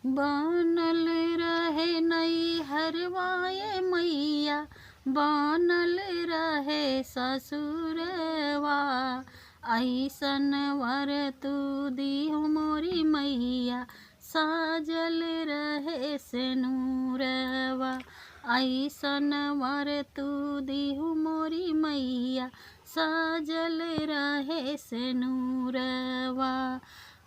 बनल रहे नैहरवाए मैया, बनल रहे ससुरवा। ऐसन वर तू दीहु मोरी मैया, साजल रहे सेनुरवा। ऐसन वर तू दीहु मोरी मैया, साजल रहे सेनुरवा।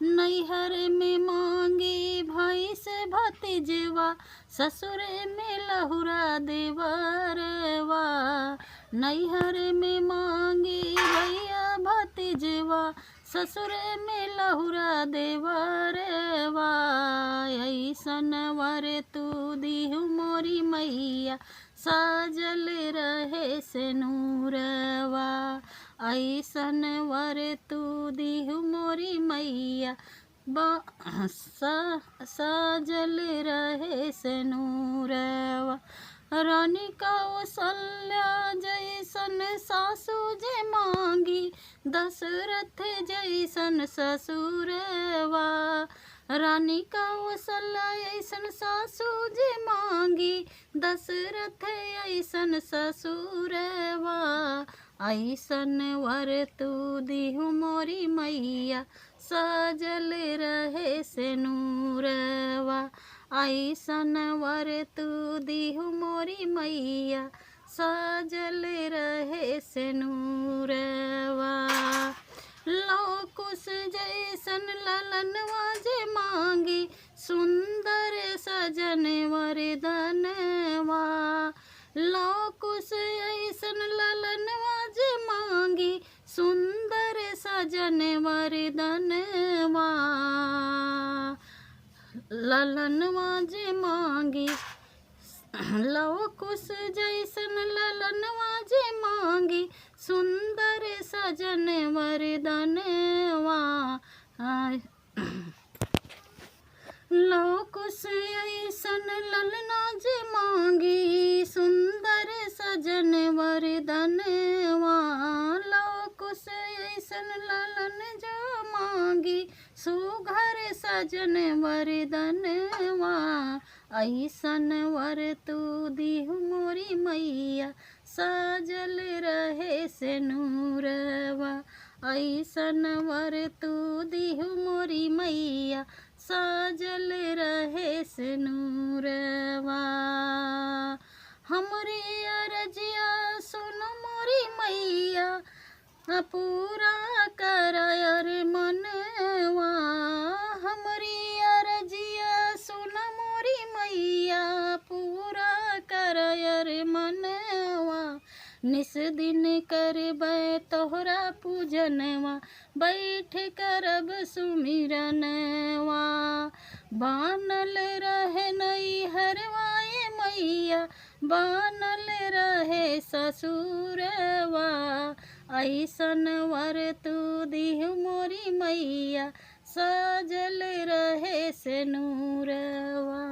नैहर में मांगी भैंस भतीजवा, ससुर में लहुरा देवरवा। नैहर में मांगी भैया भतीजवा, ससुर में लहुरा देवरवा। ऐसन वर तू दीहु मोरी मैया, साजल रहे सेनुरवा। ऐसन वर तू दीहु मोरी मैया, साजल रहे सेनुरवा। रानी कौशल्या जैसन सासू जे मांगी, दशरथ जैसन ससुरवा। रानी कौशल्या ऐसन सासू जे मांगी, दशरथ ऐसन ससुरवा। ऐसन वर तू दीहु मोरी मैया, साजल रहे सेनुरवा। ऐसन वर तू दीहु मोरी मैया, साजल रहे सेनुरवा। लौ कुश जैसन ललनवा जे मांगी, सुंदर सजन वरदनवा। लौ कुश ऐसन ललनवा जे मांगी, सुंदर सजन वरदनवा। ललनवा जे मांगी, लौ कुश जैसन ललनवा जे मांगी, सुंदर सजन वरदनवा। लौ कुश ऐसन ललना जे मांगी, सुंदर सजन वरदनवा। लौ कुश ऐसन ललन जो मांगी, सुघर सजन वरदनवा। ऐसन वर तू दीहु मोरी मैया, साजल रहे सेनुरवा। ऐसन वर तू दीहु मोरी मैया, साजल रहे सेनुरवा। हमरी अरजिया सुन मोरी मैया, पूरा कर मनवा। हमरी अरजिया सुन मोरी मैया, पूरा कर मनवा। निस दिन करबै तोहरा पूजनवा, बैठ करब सुमिरनवा। बनल रहे नैहरवाए मैया, बनल रहे ससुरवा। ऐसन वर तू दीहु मोरी मैया, साजल रहे सेनुरवा।